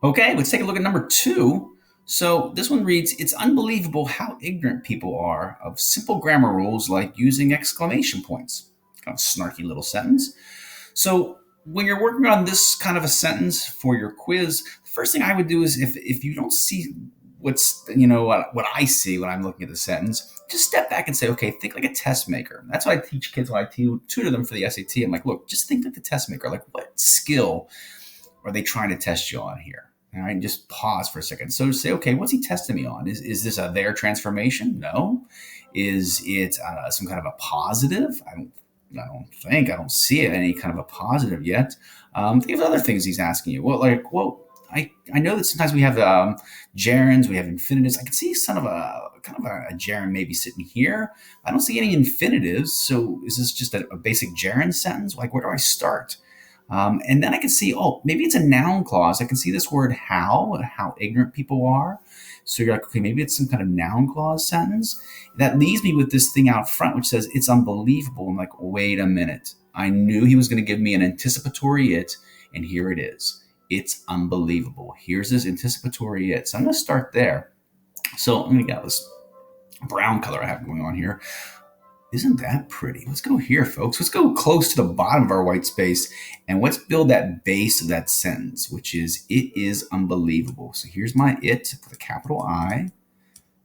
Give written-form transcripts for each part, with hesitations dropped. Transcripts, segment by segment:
Okay, let's take a look at number 2. So this one reads, it's unbelievable how ignorant people are of simple grammar rules like using exclamation points. Kind of snarky little sentence. So when you're working on this kind of a sentence for your quiz, the first thing I would do is if you don't see what I see when I'm looking at the sentence, just step back and say, okay, think like a test maker. That's what I teach kids when I tutor them for the SAT. I'm like, look, just think like the test maker. Like, what skill are they trying to test you on here? All right, and just pause for a second. So say, okay, what's he testing me on? Is this a their transformation? No. Is it some kind of a positive? I don't see it any kind of a positive yet. Think of other things he's asking you. I know that sometimes we have gerunds, we have infinitives. I can see a gerund maybe sitting here. I don't see any infinitives. So is this just a basic gerund sentence? Like, where do I start? And then I can see, oh, maybe it's a noun clause. I can see this word how ignorant people are. So you're like, okay, maybe it's some kind of noun clause sentence. That leaves me with this thing out front, which says it's unbelievable. I'm like, wait a minute. I knew he was going to give me an anticipatory it, and here it is. It's unbelievable. Here's this anticipatory it. So I'm going to start there. So I'm going to get this brown color I have going on here. Isn't that pretty? Let's go here, folks. Let's go close to the bottom of our white space and let's build that base of that sentence, which is, it is unbelievable. So here's my it with a capital I,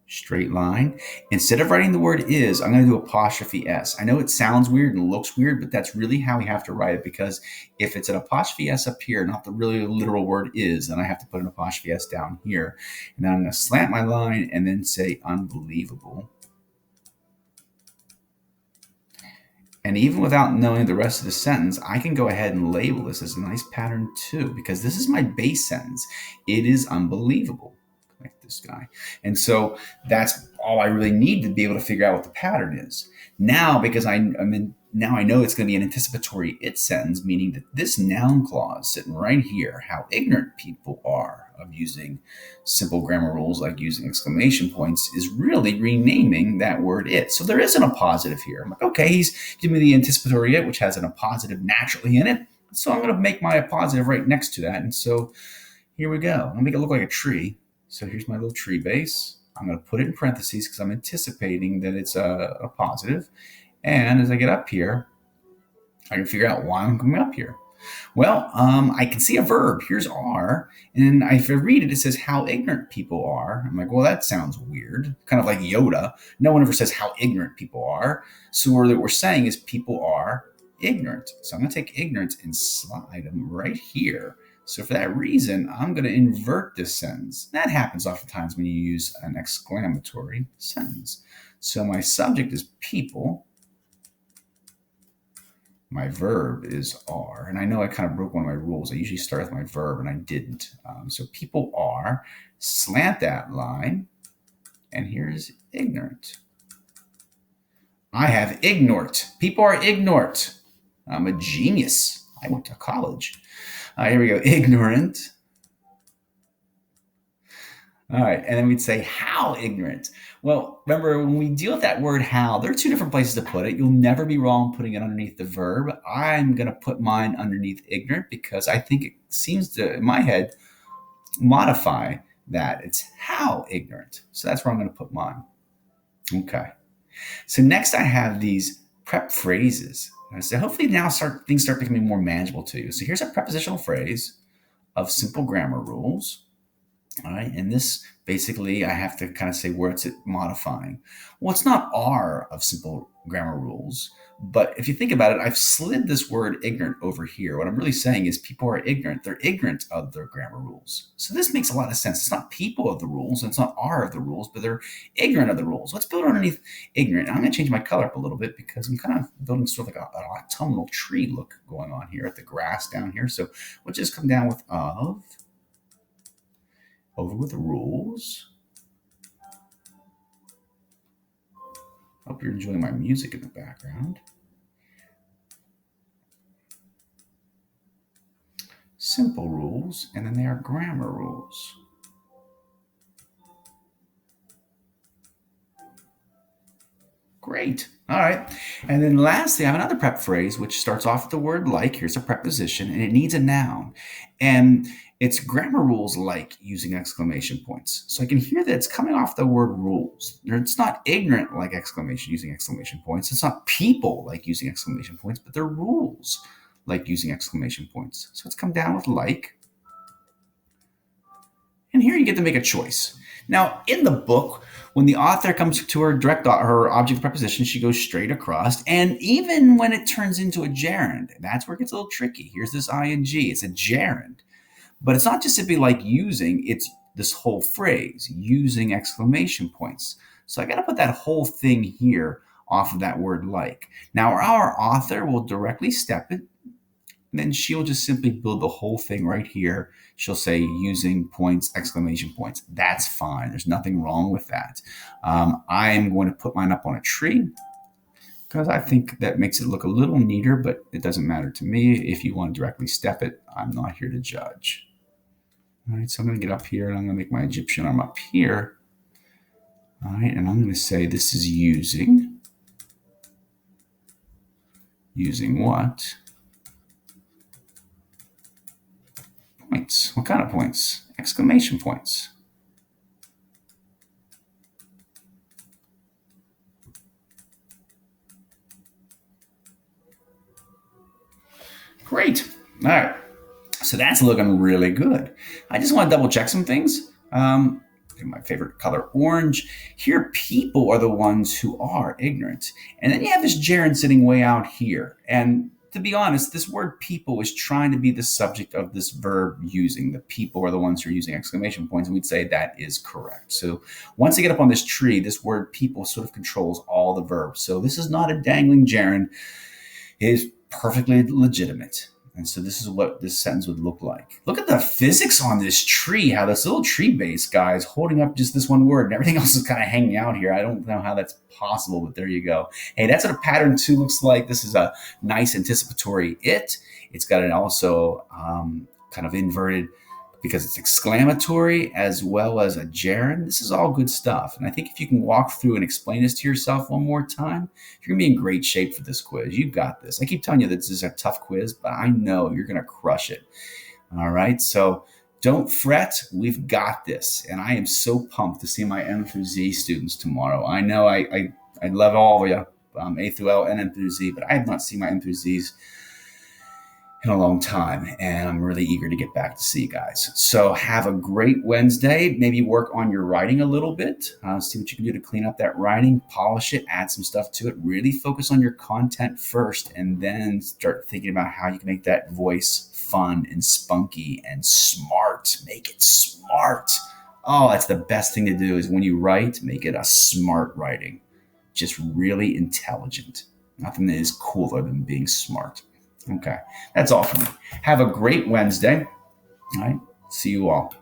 straight line. Instead of writing the word is, I'm going to do apostrophe S. I know it sounds weird and looks weird, but that's really how we have to write it, because if it's an apostrophe S up here, not the really literal word is, then I have to put an apostrophe S down here. And then I'm going to slant my line and then say unbelievable. And even without knowing the rest of the sentence, I can go ahead and label this as a nice pattern too, because this is my base sentence. It is unbelievable. Like this guy. And so that's all I really need to be able to figure out what the pattern is. Now, because now I know it's going to be an anticipatory it sentence, meaning that this noun clause sitting right here, how ignorant people are of using simple grammar rules like using exclamation points, is really renaming that word it. So there isn't a positive here. I'm like, okay, he's giving me the anticipatory it, which has a positive naturally in it. So I'm going to make my positive right next to that. And so here we go. I'll make it look like a tree. So here's my little tree base. I'm going to put it in parentheses because I'm anticipating that it's a positive. And as I get up here, I can figure out why I'm coming up here. Well, I can see a verb. Here's are. And if I read it, it says how ignorant people are. I'm like, well, that sounds weird. Kind of like Yoda. No one ever says how ignorant people are. So what we're saying is people are ignorant. So I'm going to take ignorant and slide them right here. So for that reason, I'm going to invert this sentence. That happens oftentimes when you use an exclamatory sentence. So my subject is people. My verb is are. And I know I kind of broke one of my rules. I usually start with my verb, and I didn't. So people are, slant that line, and here's ignorant. I have ignort. People are ignorant. I'm a genius. I went to college. Here we go. Ignorant. All right. And then we'd say how ignorant. Well, remember when we deal with that word how, there are two different places to put it. You'll never be wrong putting it underneath the verb. I'm going to put mine underneath ignorant because I think it seems to, in my head, modify that. It's how ignorant. So that's where I'm going to put mine. Okay. So next I have these prep phrases. So hopefully now things start becoming more manageable to you. So here's a prepositional phrase of simple grammar rules. All right. And this basically, I have to kind of say, where's it modifying? Well, it's not are of simple grammar rules. But if you think about it, I've slid this word ignorant over here. What I'm really saying is people are ignorant. They're ignorant of their grammar rules. So this makes a lot of sense. It's not people of the rules. And it's not are of the rules, but they're ignorant of the rules. Let's build underneath ignorant. And I'm going to change my color up a little bit because I'm kind of building sort of like an autumnal tree look going on here at the grass down here. So we'll just come down with of. Over with the rules. Hope you're enjoying my music in the background. Simple rules, and then they are grammar rules. Great. All right. And then lastly, I have another prep phrase which starts off with the word like. Here's a preposition, and it needs a noun. And It's grammar rules like using exclamation points. So I can hear that it's coming off the word rules. It's not ignorant like using exclamation points. It's not people like using exclamation points, but they're rules like using exclamation points. So it's come down with like. And here you get to make a choice. Now, in the book, when the author comes to her object preposition, she goes straight across. And even when it turns into a gerund, that's where it gets a little tricky. Here's this ing. It's a gerund. But it's not just simply like using, it's this whole phrase, using exclamation points. So I got to put that whole thing here off of that word like. Now, our author will directly step it. Then she'll just simply build the whole thing right here. She'll say using points, exclamation points. That's fine. There's nothing wrong with that. I'm going to put mine up on a tree because I think that makes it look a little neater, but it doesn't matter to me. If you want to directly step it, I'm not here to judge. All right, so I'm going to get up here and I'm going to make my Egyptian arm up here. All right, and I'm going to say this is using what? Points. What kind of points? Exclamation points. Great. All right. So that's looking really good. I just want to double check some things. My favorite color, orange. Here, people are the ones who are ignorant. And then you have this gerund sitting way out here. And to be honest, this word people is trying to be the subject of this verb using. The people are the ones who are using exclamation points, and we'd say that is correct. So once you get up on this tree, this word people sort of controls all the verbs. So this is not a dangling gerund. It is perfectly legitimate. And so this is what this sentence would look like. Look at the physics on this tree, how this little tree base guy is holding up just this one word and everything else is kind of hanging out here. I don't know how that's possible, but there you go. Hey, that's what a pattern 2 looks like. This is a nice anticipatory it. It's got an also kind of inverted because it's exclamatory as well as a gerund. This is all good stuff. And I think if you can walk through and explain this to yourself one more time, you're going to be in great shape for this quiz. You got this. I keep telling you that this is a tough quiz, but I know you're going to crush it. All right. So don't fret. We've got this. And I am so pumped to see my M through Z students tomorrow. I know I love all of you, A through L and M through Z, but I have not seen my M through Zs in a long time, and I'm really eager to get back to see you guys. So have a great Wednesday. Maybe work on your writing a little bit. See what you can do to clean up that writing, polish it, add some stuff to it. Really focus on your content first, and then start thinking about how you can make that voice fun and spunky and smart. Make it smart. Oh, that's the best thing to do is when you write, make it a smart writing. Just really intelligent. Nothing is cooler than being smart. Okay, that's all for me. Have a great Wednesday. All right, see you all.